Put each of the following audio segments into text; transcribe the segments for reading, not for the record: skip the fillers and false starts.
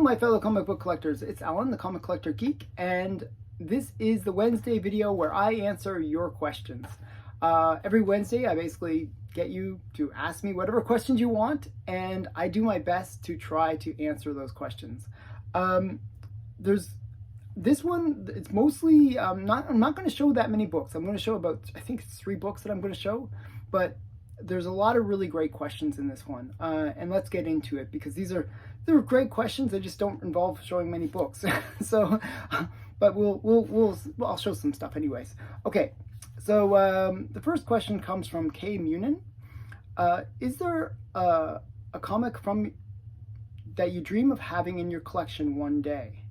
my fellow comic book collectors, it's Alan, the Comic Collector Geek, and this is the Wednesday video where I answer your questions. Every Wednesday I basically get you to ask me whatever questions you want, and I do my best to try to answer those questions. There's this one, it's mostly, I'm not going to show that many books. I'm going to show about, I think it's 3 books that I'm going to show, but there's a lot of really great questions in this one, and let's get into it because they're great questions. They just don't involve showing many books. So, but I'll show some stuff anyways. Okay, so the first question comes from K Munin. Is there a comic from that you dream of having in your collection one day?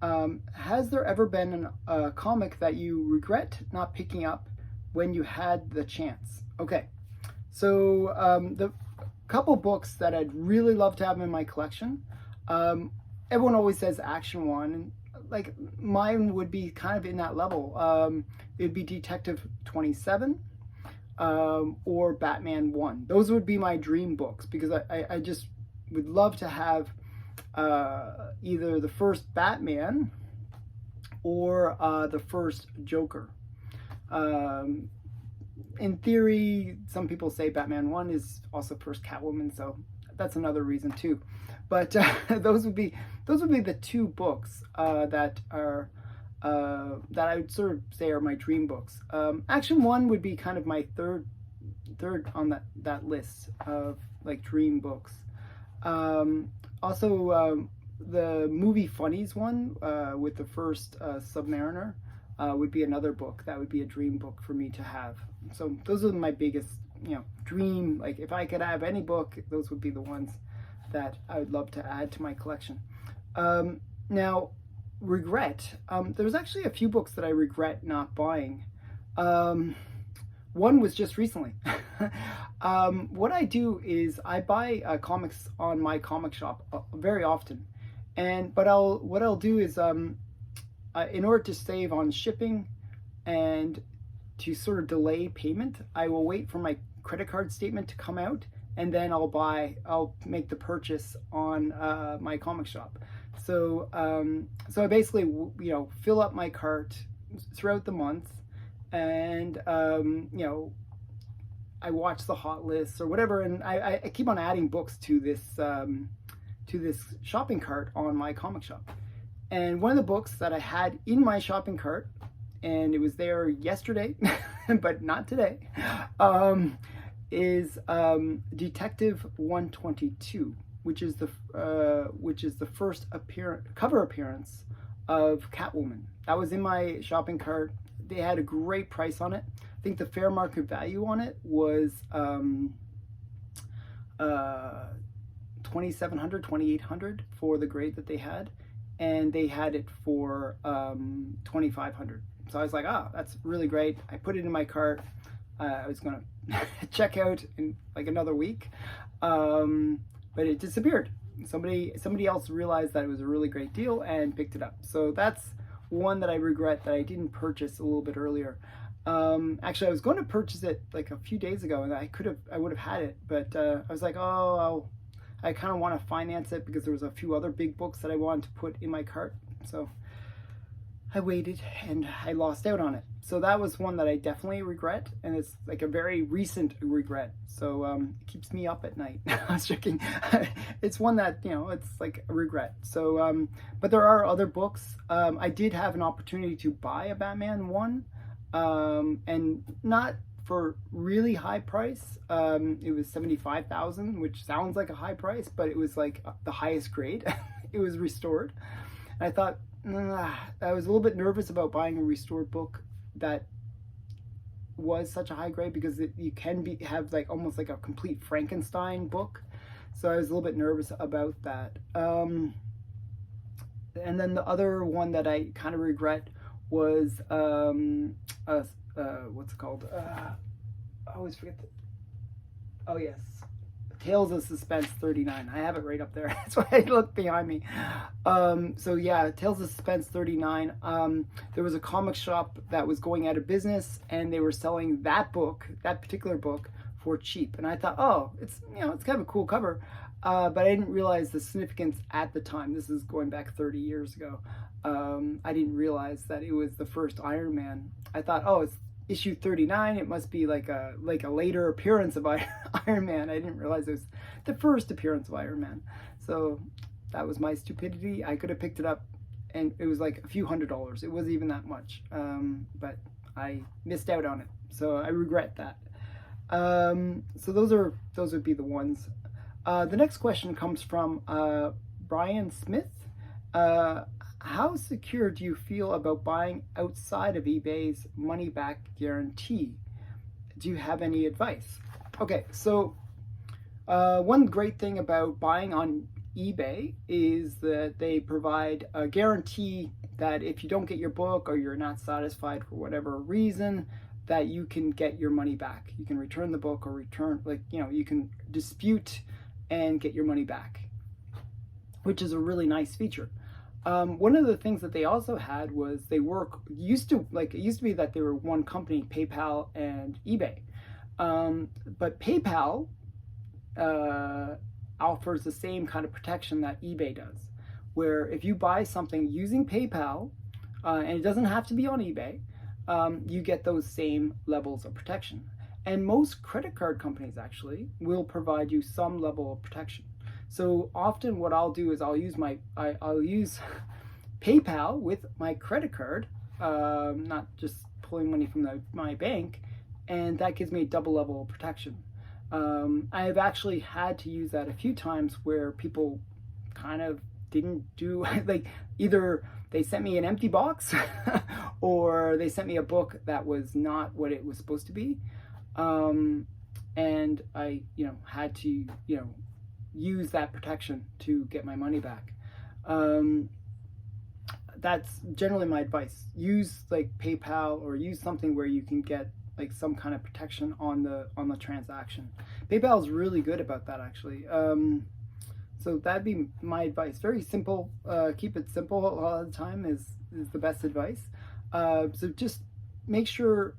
Has there ever been a comic that you regret not picking up when you had the chance? Okay, so the couple books that I'd really love to have in my collection, everyone always says Action 1, and like mine would be kind of in that level. It'd be Detective 27 or Batman 1. Those would be my dream books because I just would love to have either the first Batman or the first Joker. In theory, some people say Batman 1 is also first Catwoman, so that's another reason too. But those would be the 2 books that I would sort of say are my dream books. Action 1 would be kind of my third on that list of like dream books. Also, the movie Funnies one with the first Submariner would be another book that would be a dream book for me to have. So those are my biggest, dream. Like if I could have any book, those would be the ones that I would love to add to my collection. Now, regret. There's actually a few books that I regret not buying. One was just recently. What I do is I buy comics on my comic shop very often, but what I'll do is in order to save on shipping and to sort of delay payment, I will wait for my credit card statement to come out, and then I'll make the purchase on my comic shop. So I basically fill up my cart throughout the month, and I watch the hot lists or whatever, and I keep on adding books to this shopping cart on my comic shop. And one of the books that I had in my shopping cart, and it was there yesterday, but not today, is Detective 122, which is the first cover appearance of Catwoman. That was in my shopping cart. They had a great price on it. I think the fair market value on it was $2,700, $2,800 for the grade that they had, and they had it for $2,500. So I was like, that's really great. I put it in my cart. I was gonna check out in like another week, but it disappeared. Somebody else realized that it was a really great deal and picked it up. So that's one that I regret that I didn't purchase a little bit earlier. Actually, I was going to purchase it like a few days ago, and I would have had it, but I was like, I kind of want to finance it because there was a few other big books that I wanted to put in my cart. So I waited and I lost out on it. So that was one that I definitely regret, and it's like a very recent regret. So it keeps me up at night. I was joking. It's one that, it's like a regret. So, but there are other books. I did have an opportunity to buy a Batman 1, and not for really high price. It was $75,000, which sounds like a high price, but it was like the highest grade. It was restored. And I thought, I was a little bit nervous about buying a restored book that was such a high grade because you can have like almost like a complete Frankenstein book. So I was a little bit nervous about that. And then the other one that I kind of regret was what's it called? I always forget oh yes, Tales of Suspense 39. I have it right up there. That's why I look behind me. So yeah, Tales of Suspense 39. There was a comic shop that was going out of business, and they were selling that particular book, for cheap. And I thought, it's kind of a cool cover. but I didn't realize the significance at the time. This is going back 30 years ago. I didn't realize that it was the first Iron Man. I thought, oh, it's issue 39. It must be like a later appearance of Iron Man. I didn't realize it was the first appearance of Iron Man. So that was my stupidity. I could have picked it up, and it was like a few $100s. It wasn't even that much, but I missed out on it. So I regret that. So those would be the ones. The next question comes from Brian Smith. How secure do you feel about buying outside of eBay's money back guarantee? Do you have any advice? Okay, so one great thing about buying on eBay is that they provide a guarantee that if you don't get your book or you're not satisfied for whatever reason, that you can get your money back. You can return the book, or return, you can dispute and get your money back, which is a really nice feature. One of the things that they also had was it used to be that they were one company, PayPal and eBay. But PayPal offers the same kind of protection that eBay does, where if you buy something using PayPal, and it doesn't have to be on eBay, you get those same levels of protection. And most credit card companies actually will provide you some level of protection. So often what I'll do is I'll use PayPal with my credit card, not just pulling money from my bank, and that gives me a double level of protection. I have actually had to use that a few times where people kind of didn't do, like, either they sent me an empty box or they sent me a book that was not what it was supposed to be. And I, had to, use that protection to get my money back. That's generally my advice. Use like PayPal, or use something where you can get like some kind of protection on the transaction. PayPal is really good about that, actually. So that'd be my advice. Very simple. Keep it simple a lot of the time is the best advice. So just make sure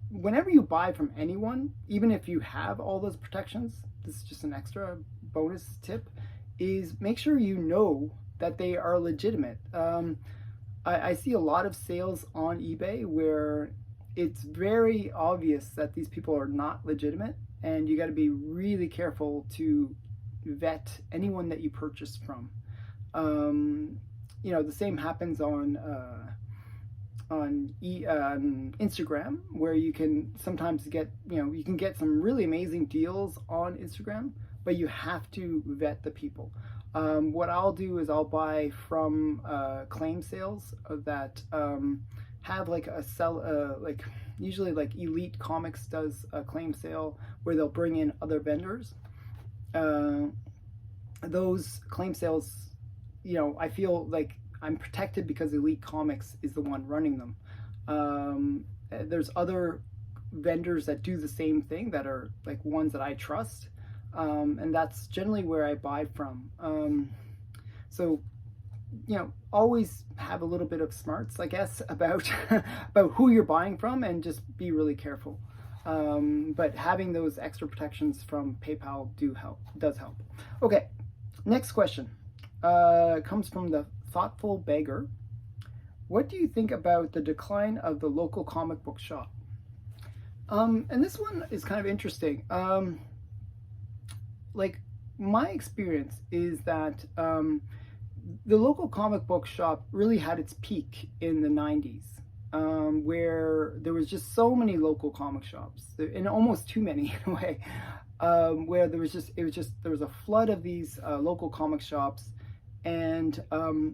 whenever you buy from anyone, even if you have all those protections, this is just an extra bonus tip, is make sure you know that they are legitimate. I see a lot of sales on eBay where it's very obvious that these people are not legitimate, and you got to be really careful to vet anyone that you purchase from. The same happens on Instagram, where you can sometimes get, you can get some really amazing deals on Instagram, but you have to vet the people. What I'll do is I'll buy from claim sales that have like a usually like Elite Comics does a claim sale where they'll bring in other vendors. Those claim sales, I feel like I'm protected because Elite Comics is the one running them. There's other vendors that do the same thing that are like ones that I trust, and that's generally where I buy from. So always have a little bit of smarts, I guess, about about who you're buying from, and just be really careful. But having those extra protections from PayPal does help. Okay, next question comes from the Thoughtful Beggar. What do you think about the decline of the local comic book shop? And this one is kind of interesting. Like, my experience is that the local comic book shop really had its peak in the 90s, where there was just so many local comic shops, and almost too many in a way, where there was a flood of these local comic shops, and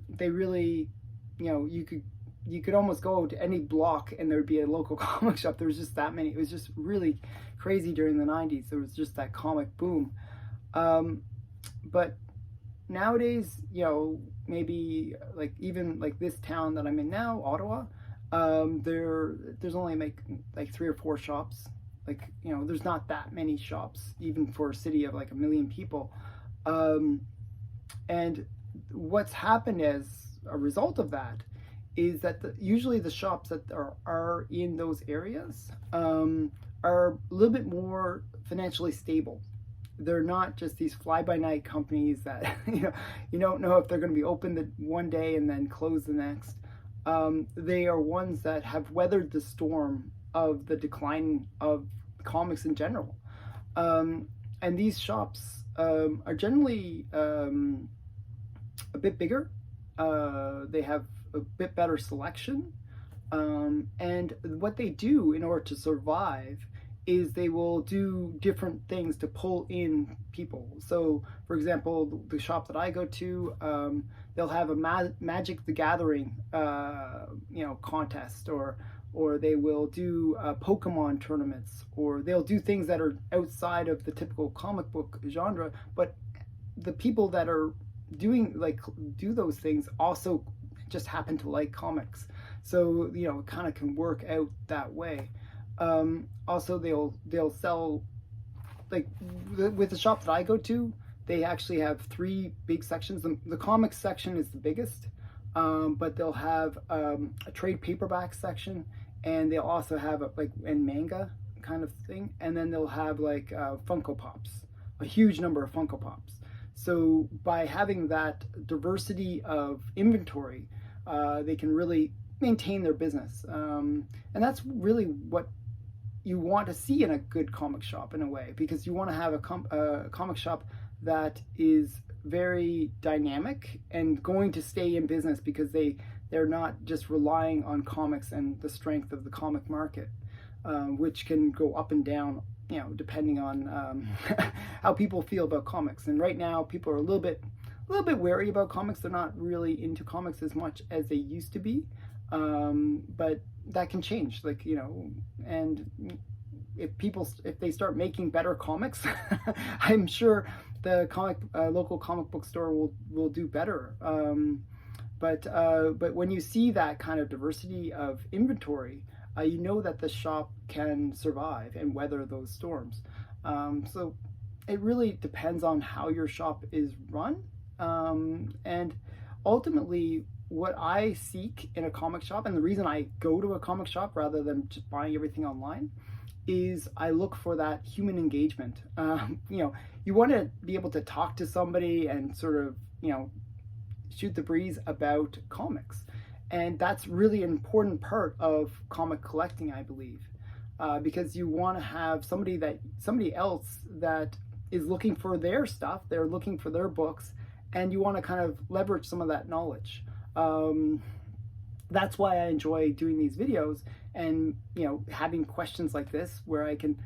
they really, you could almost go to any block and there would be a local comic shop. There was just that many. It was just really crazy during the 90s. There was just that comic boom. But nowadays, maybe like even like this town that I'm in now, Ottawa, there's only like 3 or 4 shops. Like, there's not that many shops, even for a city of like 1 million people. And what's happened as a result of that is that usually the shops that are in those areas are a little bit more financially stable. they're not just these fly-by-night companies that you don't know if they're going to be open one day and then close the next. They are ones that have weathered the storm of the decline of comics in general. And these shops are generally a bit bigger. They have a bit better selection. And what they do in order to survive is they will do different things to pull in people. So, for example, the shop that I go to, they'll have a Magic the Gathering, contest, or they will do Pokemon tournaments, or they'll do things that are outside of the typical comic book genre. But the people that are do those things also just happen to like comics, so it kind of can work out that way. Also, they'll sell, like with the shop that I go to, they actually have 3 big sections. The comics section is the biggest, but they'll have a trade paperback section, and they'll also have and manga kind of thing, and then they'll have Funko Pops, a huge number of Funko Pops. So by having that diversity of inventory, they can really maintain their business, and that's really what you want to see in a good comic shop, in a way, because you want to have a comic shop that is very dynamic and going to stay in business, because they're not just relying on comics and the strength of the comic market, which can go up and down, depending on how people feel about comics. And right now, people are a little bit wary about comics. They're not really into comics as much as they used to be, but that can change. And if they start making better comics, I'm sure the local comic book store will do better. But when you see that kind of diversity of inventory, you know that the shop can survive and weather those storms. So it really depends on how your shop is run. And ultimately, what I seek in a comic shop, and the reason I go to a comic shop rather than just buying everything online, is I look for that human engagement. You want to be able to talk to somebody and sort of, shoot the breeze about comics. And that's really an important part of comic collecting, I believe, because you want to have somebody else that is looking for their stuff, they're looking for their books, and you want to kind of leverage some of that knowledge. That's why I enjoy doing these videos, and having questions like this where I can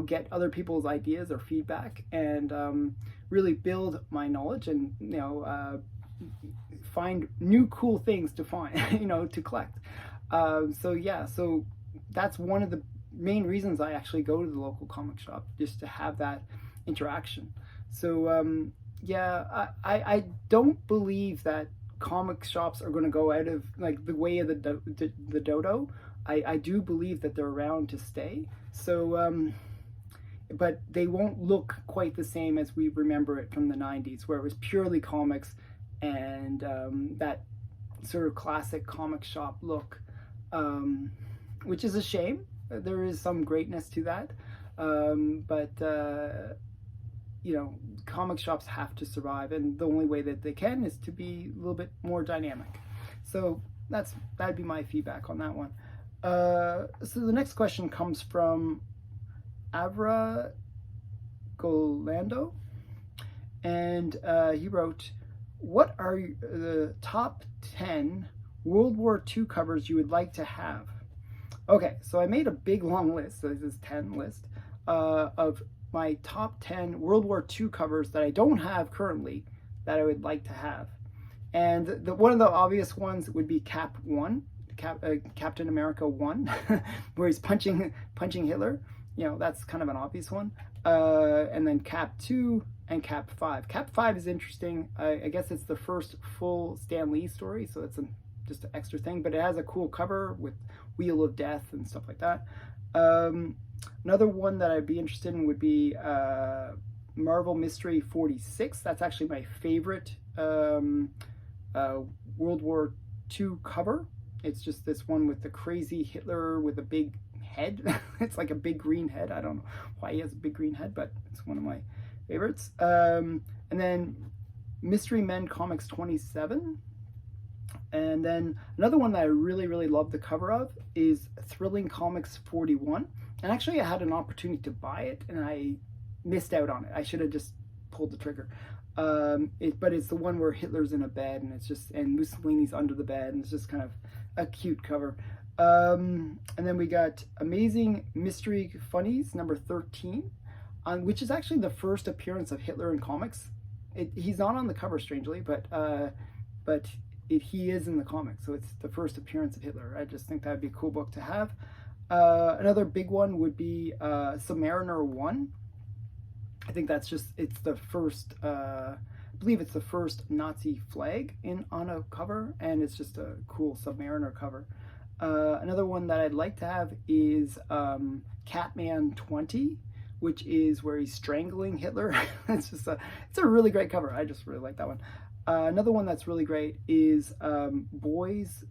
get other people's ideas or feedback, and really build my knowledge, and find new cool things to find to collect. So that's one of the main reasons I actually go to the local comic shop, just to have that interaction. So I don't believe that comic shops are going to go out of the way of the dodo. I do believe that they're around to stay. So but they won't look quite the same as we remember it from the 90s, where it was purely comics and that sort of classic comic shop look, which is a shame. There is some greatness to that, but comic shops have to survive, and the only way that they can is to be a little bit more dynamic. So that'd be my feedback on that one. So the next question comes from Avra Golando, and he wrote, "What are the top 10 World War II covers you would like to have?" Okay, so I made a big long list. So this is 10 list of my top 10 World War II covers that I don't have currently that I would like to have. And one of the obvious ones would be Cap 1, Captain America 1, where he's punching Hitler. That's kind of an obvious one. And then Cap 2 and Cap 5. Cap 5 is interesting. I guess it's the first full Stan Lee story, so it's just an extra thing, but it has a cool cover with Wheel of Death and stuff like that. Another one that I'd be interested in would be Marvel Mystery 46. That's actually my favorite World War II cover. It's just this one with the crazy Hitler with a big head. It's like a big green head. I don't know why he has a big green head, but it's one of my favorites. And then Mystery Men Comics 27. And then another one that I really, really love the cover of is Thrilling Comics 41. And actually I had an opportunity to buy it and I missed out on it. I should have just pulled the trigger. But it's the one where Hitler's in a bed and it's just, and Mussolini's under the bed, and it's just kind of a cute cover. And then we got Amazing Mystery Funnies number 13, which is actually the first appearance of Hitler in comics. He's not on the cover, strangely, but he is in the comics, so it's the first appearance of Hitler. I just think that would be a cool book to have. Another big one would be Submariner 1. I think that's just, it's the first, I believe it's the first Nazi flag on a cover, and it's just a cool Submariner cover. Another one that I'd like to have is Catman 20, which is where he's strangling Hitler. It's a really great cover. I just really like that one. Another one that's really great is Boys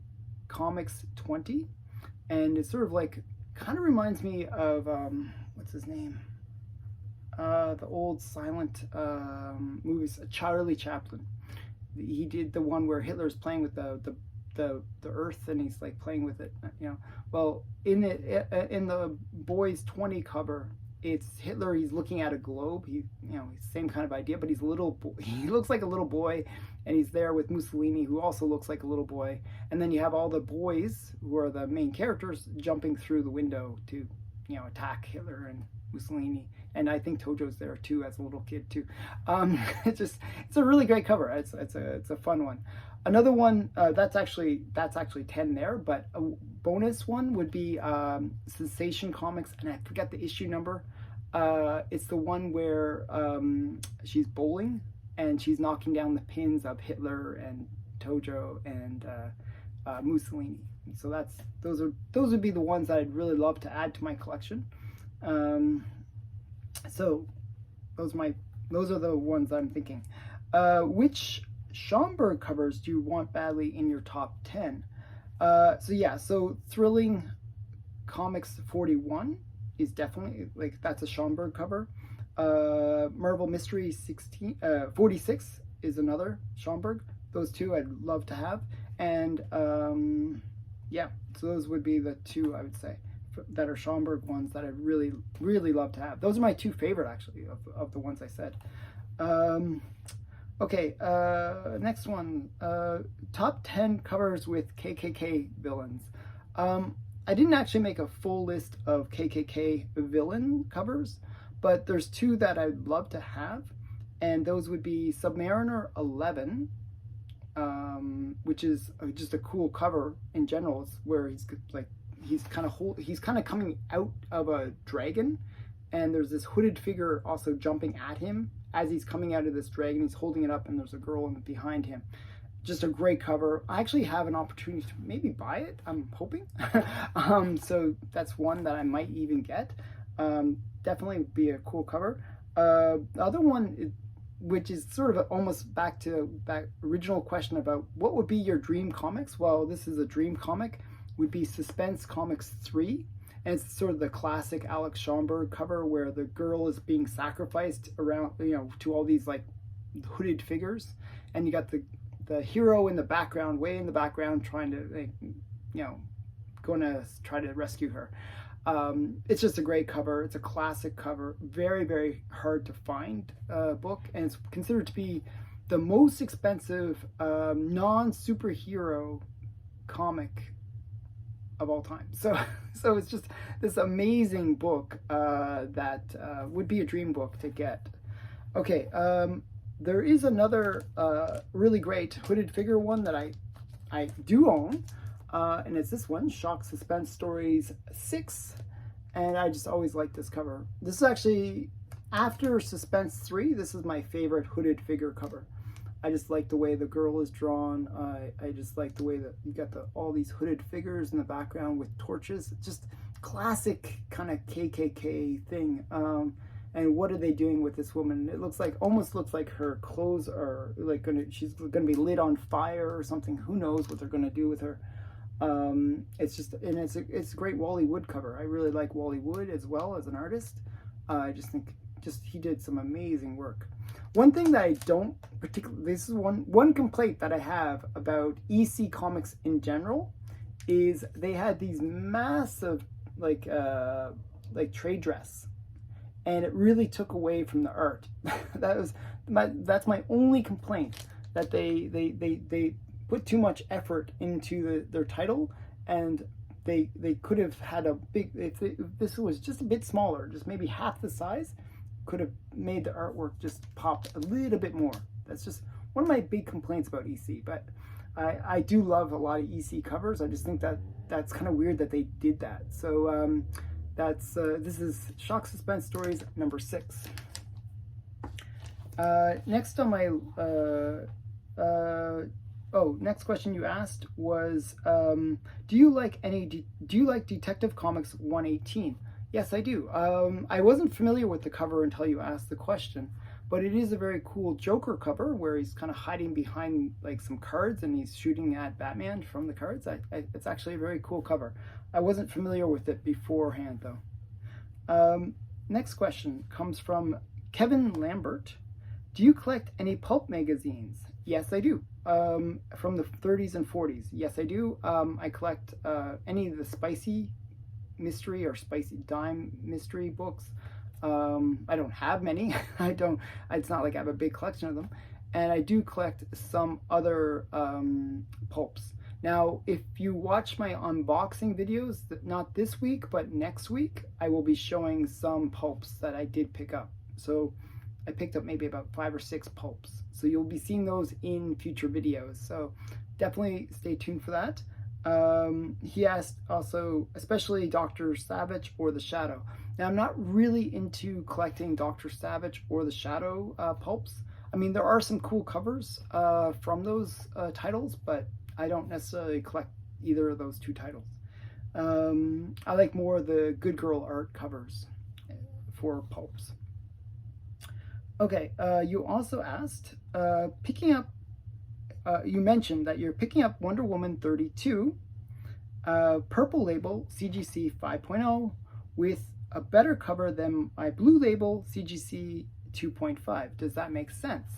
Comics 20, and it's sort of like, kind of reminds me of, what's his name? The old silent movies, Charlie Chaplin. He did the one where Hitler's playing with the earth, and he's like playing with it, you know. Well, in the Boys 20 cover, it's Hitler. He's looking at a globe. He, you know, same kind of idea, but he's a little. He looks like a little boy, and he's there with Mussolini, who also looks like a little boy. And then you have all the boys, who are the main characters, jumping through the window to, you know, attack Hitler and Mussolini. And I think Tojo's there too, as a little kid too. It's a really great cover. It's a fun one. Another one that's actually 10 there, but a bonus one would be Sensation Comics, and I forget the issue number. It's the one where she's bowling and she's knocking down the pins of Hitler and Tojo and Mussolini. So those would be the ones that I'd really love to add to my collection. So those are the ones I'm thinking. Which Schomburg covers do you want badly in your top 10? So Thrilling Comics 41 is definitely, like, that's a Schomburg cover. Marvel Mystery 46 is another Schomburg. Those two I'd love to have. And yeah, so those would be the two I would say that are Schomburg ones that I'd really, really love to have. Those are my two favorite, actually, of the ones I said. Okay, next one. Top 10 covers with KKK villains. I didn't actually make a full list of KKK villain covers, but there's two that I'd love to have, and those would be Submariner 11, which is just a cool cover in general. It's where he's kind of coming out of a dragon, and there's this hooded figure also jumping at him as he's coming out of this dragon. He's holding it up, and there's a girl behind him. Just a great cover. I actually have an opportunity to maybe buy it, I'm hoping. So that's one that I might even get. Definitely be a cool cover. The other one, which is sort of almost back to original question about what would be your dream comics. Well, this is a dream comic, would be Suspense Comics 3. And it's sort of the classic Alex Schomburg cover where the girl is being sacrificed around, you know, to all these like hooded figures, and you got the hero in the background, way in the background, trying to, like, you know, going to try to rescue her. It's just a great cover. It's a classic cover. Very, very hard to find book, and it's considered to be the most expensive non-superhero comic of all time. So it's just this amazing book that would be a dream book to get. Okay, there is another really great hooded figure one that I do own, and it's this one, Shock Suspense Stories 6, and I just always like this cover. This is actually, after Suspense 3, this is my favorite hooded figure cover. I just like the way the girl is drawn. I just like the way that you got all these hooded figures in the background with torches. Just classic kind of KKK thing. And what are they doing with this woman? It almost looks like her clothes are like she's gonna be lit on fire or something. Who knows what they're gonna do with her? It's a great Wally Wood cover. I really like Wally Wood as well as an artist. I just think he did some amazing work. One thing that I don't particularly, this is one complaint that I have about EC Comics in general, is they had these massive like trade dress, and it really took away from the art. That's my only complaint, that they put too much effort into their title, and they could have had a big, if this was just a bit smaller, just maybe half the size, could have made the artwork just pop a little bit more. That's just one of my big complaints about EC. But I do love a lot of EC covers. I just think that that's kind of weird that they did that. So this is Shock Suspense Stories number 6. Next on my next question you asked was, do you like Detective Comics 118? Yes, I do. I wasn't familiar with the cover until you asked the question, but it is a very cool Joker cover where he's kind of hiding behind like some cards and he's shooting at Batman from the cards. It's actually a very cool cover. I wasn't familiar with it beforehand though. Next question comes from Kevin Lambert. Do you collect any pulp magazines? Yes, I do. From the 30s and 40s. Yes, I do. I collect any of the spicy mystery or spicy dime mystery books. I don't have many. It's not like I have a big collection of them. And I do collect some other pulps. Now, if you watch my unboxing videos, not this week, but next week, I will be showing some pulps that I did pick up. So I picked up maybe about 5 or 6 pulps. So you'll be seeing those in future videos. So definitely stay tuned for that. He asked also, especially Dr. Savage or the Shadow. Now, I'm not really into collecting Dr. Savage or the Shadow pulps. I mean, there are some cool covers from those titles, but I don't necessarily collect either of those 2 titles. I like more the Good Girl art covers for pulps. Okay, you also asked, you mentioned that you're picking up Wonder Woman 32, purple label CGC 5.0 with a better cover than my blue label CGC 2.5. Does that make sense?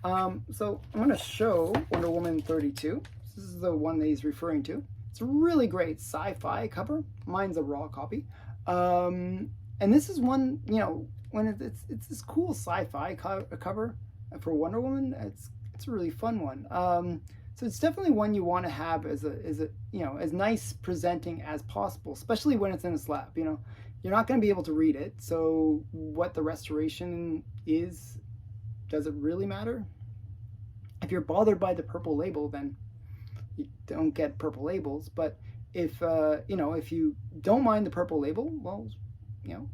So I'm going to show Wonder Woman 32. This is the one that he's referring to. It's a really great sci-fi cover. Mine's a raw copy. And this is one, you know, when it's this cool sci-fi cover for Wonder Woman. It's a really fun one. So it's definitely one you want to have as as nice presenting as possible, especially when it's in a slab. You know, you're not going to be able to read it. So what the restoration is, does it really matter? If you're bothered by the purple label, then you don't get purple labels. But if if you don't mind the purple label, well, you know,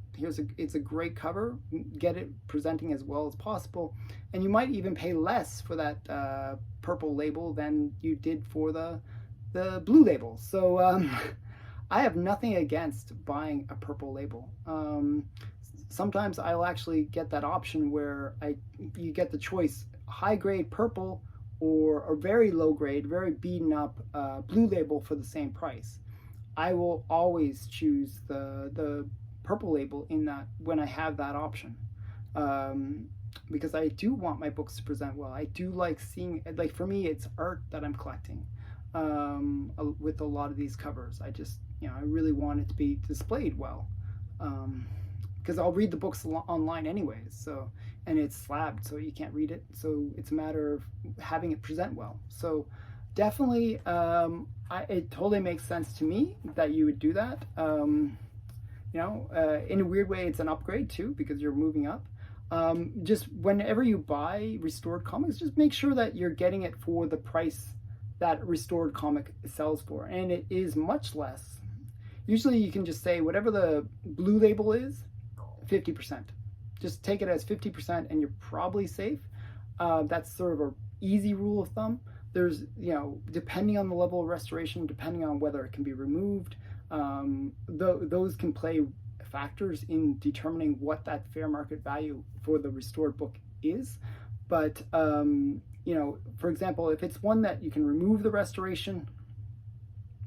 it's a great cover. Get it presenting as well as possible, and you might even pay less for that purple label than you did for the blue label. So I have nothing against buying a purple label. Sometimes I'll actually get that option where you get the choice: high grade purple or a very low grade, very beaten up blue label for the same price. I will always choose the purple label in that when I have that option, because I do want my books to present well. I do like seeing, like, for me, it's art that I'm collecting with a lot of these covers. I just, I really want it to be displayed well, because I'll read the books online anyways, so, and it's slabbed, so you can't read it, so it's a matter of having it present well. So definitely, it totally makes sense to me that you would do that. In a weird way, it's an upgrade too, because you're moving up. Just whenever you buy restored comics, just make sure that you're getting it for the price that restored comic sells for, and it is much less. Usually you can just say whatever the blue label is, 50%. Just take it as 50% and you're probably safe. That's sort of an easy rule of thumb. There's, depending on the level of restoration, depending on whether it can be removed, those can play factors in determining what that fair market value for the restored book is. But for example, if it's one that you can remove the restoration,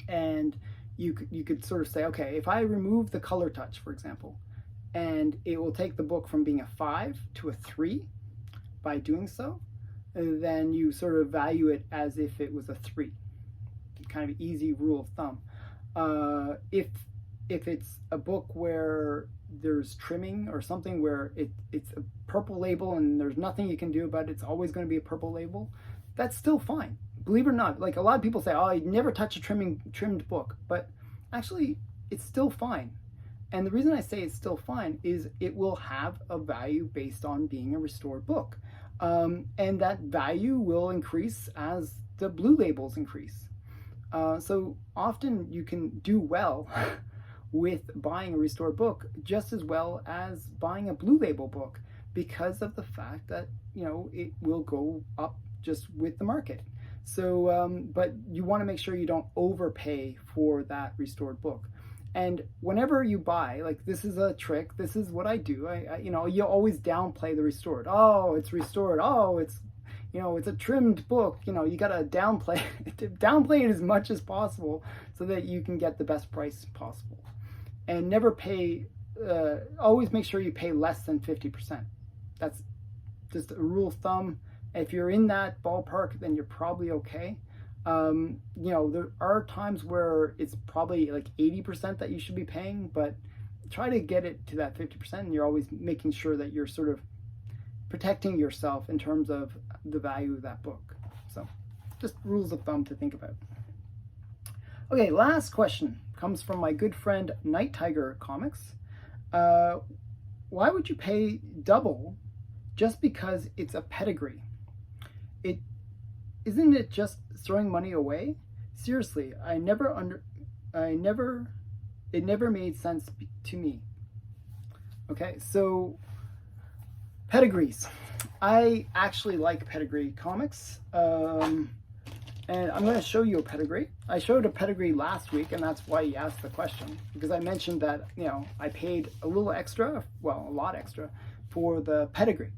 and you could sort of say, okay, if I remove the color touch, for example, and it will take the book from being a 5 to a 3 by doing so. Then you sort of value it as if it was a 3. Kind of easy rule of thumb. If it's a book where there's trimming or something where it's a purple label and there's nothing you can do about it, it's always going to be a purple label, that's still fine. Believe it or not, like a lot of people say, oh, you never touch a trimmed book, but actually it's still fine. And the reason I say it's still fine is it will have a value based on being a restored book. And that value will increase as the blue labels increase. So often you can do well with buying a restored book just as well as buying a blue label book, because of the fact that, you know, it will go up just with the market. So, but you want to make sure you don't overpay for that restored book. And whenever you buy, like, this is a trick, this is what I do. You know, you always downplay the restored. Oh, it's restored. Oh, it's, you know, it's a trimmed book. You know, you got to downplay it as much as possible so that you can get the best price possible. And never pay, always make sure you pay less than 50%. That's just a rule of thumb. If you're in that ballpark, then you're probably okay. You know, there are times where it's probably like 80% that you should be paying, but try to get it to that 50%, and you're always making sure that you're sort of protecting yourself in terms of the value of that book. So just rules of thumb to think about. Okay, last question comes from my good friend Night Tiger Comics. Why would you pay double just because it's a pedigree? Isn't it just throwing money away? Seriously, it never made sense to me. Okay, so pedigrees. I actually like pedigree comics. And I'm going to show you a pedigree. I showed a pedigree last week, and that's why you asked the question, because I mentioned that, you know, I paid a little extra, well, a lot extra, for the pedigree.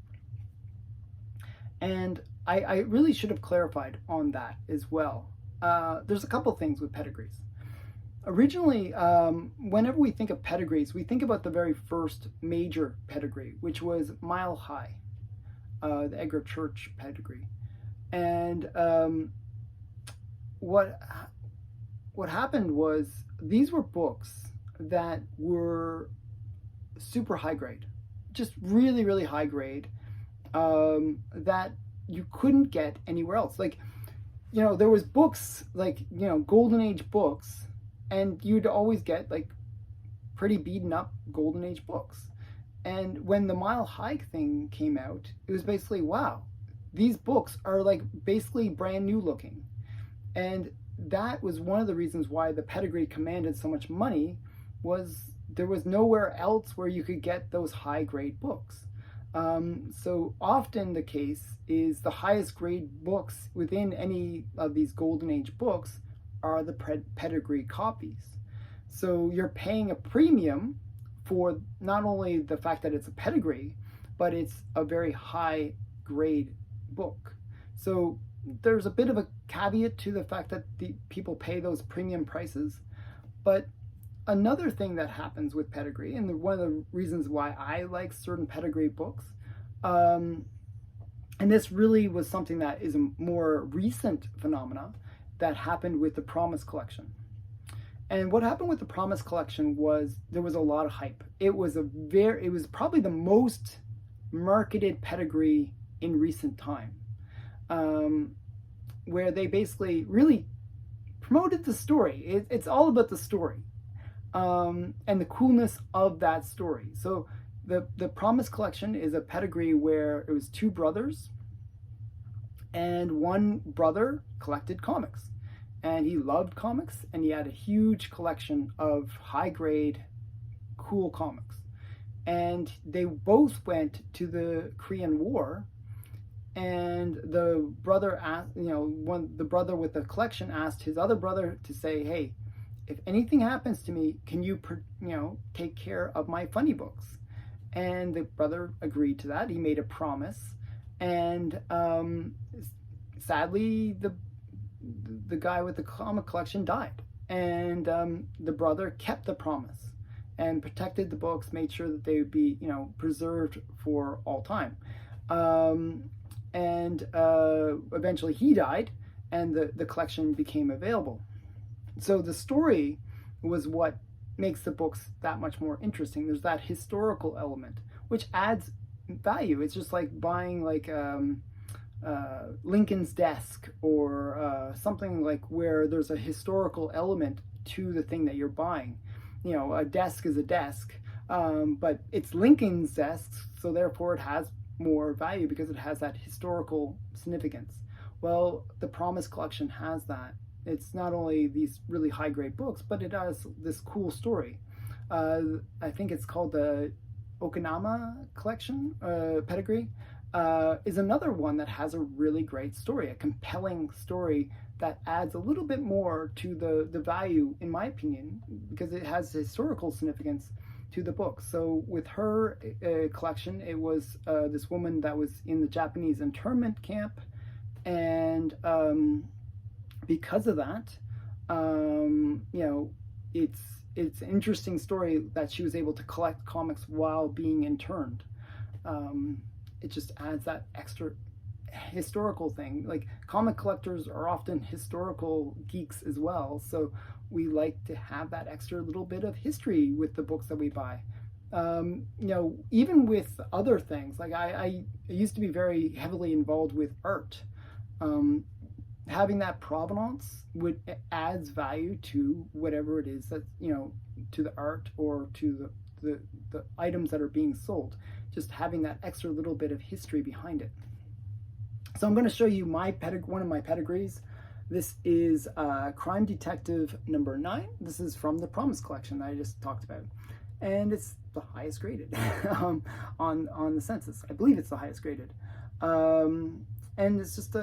And I really should have clarified on that as well. There's a couple things with pedigrees. Originally, whenever we think of pedigrees, we think about the very first major pedigree, which was Mile High, the Edgar Church pedigree. And what happened was, these were books that were super high grade, just really, really high grade, that you couldn't get anywhere else. Like, you know, there was books like, you know, Golden Age books, and you'd always get like pretty beaten up Golden Age books. And when the Mile High thing came out, it was basically, wow, these books are like basically brand new looking. And that was one of the reasons why the pedigree commanded so much money, was there was nowhere else where you could get those high grade books. So often the case is the highest grade books within any of these Golden Age books are the pedigree copies. So you're paying a premium for not only the fact that it's a pedigree, but it's a very high grade book. So there's a bit of a caveat to the fact that the people pay those premium prices. But another thing that happens with pedigree, and one of the reasons why I like certain pedigree books, and this really was something that is a more recent phenomena that happened with the Promise collection. And what happened with the Promise collection was there was a lot of hype. It was probably the most marketed pedigree in recent time, where they basically really promoted the story. It's all about the story, and the coolness of that story. So the Promise collection is a pedigree where it was two brothers, and one brother collected comics, and he loved comics, and he had a huge collection of high grade, cool comics. And they both went to the Korean War, and the brother asked, the brother with the collection asked his other brother to say, hey, if anything happens to me, can you, take care of my funny books? And the brother agreed to that. He made a promise, and sadly, the guy with the comic collection died, and the brother kept the promise, and protected the books, made sure that they would be, preserved for all time. Eventually he died, and the collection became available. So the story was what makes the books that much more interesting. There's that historical element, which adds value. It's just like buying like Lincoln's desk, or something like where there's a historical element to the thing that you're buying. A desk is a desk, but it's Lincoln's desk, so therefore it has more value because it has that historical significance. Well, the Promise collection has that. It's not only these really high-grade books, but it has this cool story. I think it's called the Okinawa collection, Pedigree, is another one that has a really great story, a compelling story that adds a little bit more to the value, in my opinion, because it has historical significance to the book. So with her collection, it was this woman that was in the Japanese internment camp, and because of that, it's an interesting story that she was able to collect comics while being interned. It just adds that extra historical thing. Like, comic collectors are often historical geeks as well, so we like to have that extra little bit of history with the books that we buy. Even with other things, like I used to be very heavily involved with art. Having that provenance adds value to whatever it is that, to the art or to the items that are being sold. Just having that extra little bit of history behind it. So I'm going to show you one of my pedigrees. This is Crime Detective number 9. This is from the Promise collection that I just talked about, and it's the highest graded on the census. I believe it's the highest graded, and it's just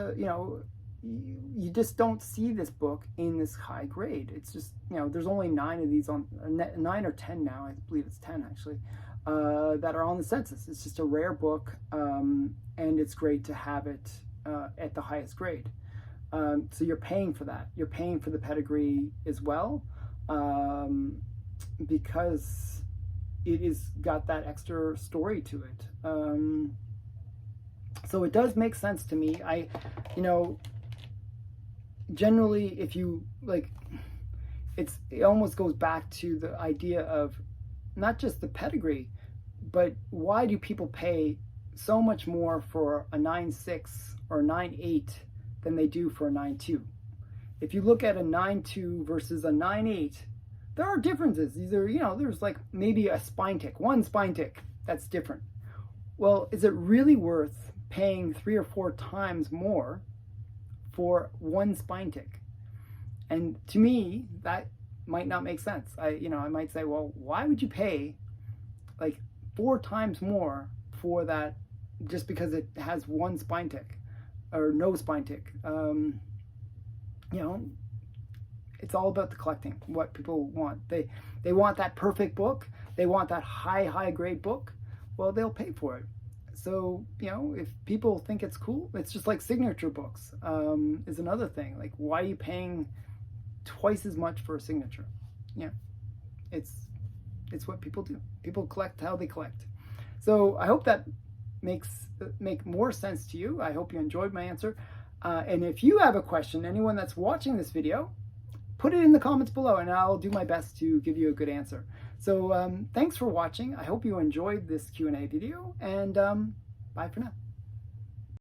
you just don't see this book in this high grade. It's just, there's only 9 of these 9 or 10 now. I believe it's 10 actually, that are on the census. It's just a rare book, and it's great to have it at the highest grade. So you're paying for that. You're paying for the pedigree as well, because it is got that extra story to it. So it does make sense to me. Generally, if you like, it almost goes back to the idea of not just the pedigree, but why do people pay so much more for a 9.6 or 9.8 than they do for a 9.2? If you look at a 9.2 versus a 9.8, there are differences. There's like maybe a spine tick, one spine tick, that's different. Well, is it really worth paying 3 or 4 times more for one spine tick? And to me, that might not make sense. I might say, well, why would you pay like 4 times more for that just because it has one spine tick or no spine tick? It's all about the collecting, what people want. They want that perfect book. They want that high grade book. Well, they'll pay for it. So, if people think it's cool, it's just like signature books is another thing. Like, why are you paying twice as much for a signature? It's what people do. People collect how they collect. So I hope that make more sense to you. I hope you enjoyed my answer. And if you have a question, anyone that's watching this video, put it in the comments below and I'll do my best to give you a good answer. So thanks for watching. I hope you enjoyed this Q&A video, and bye for now.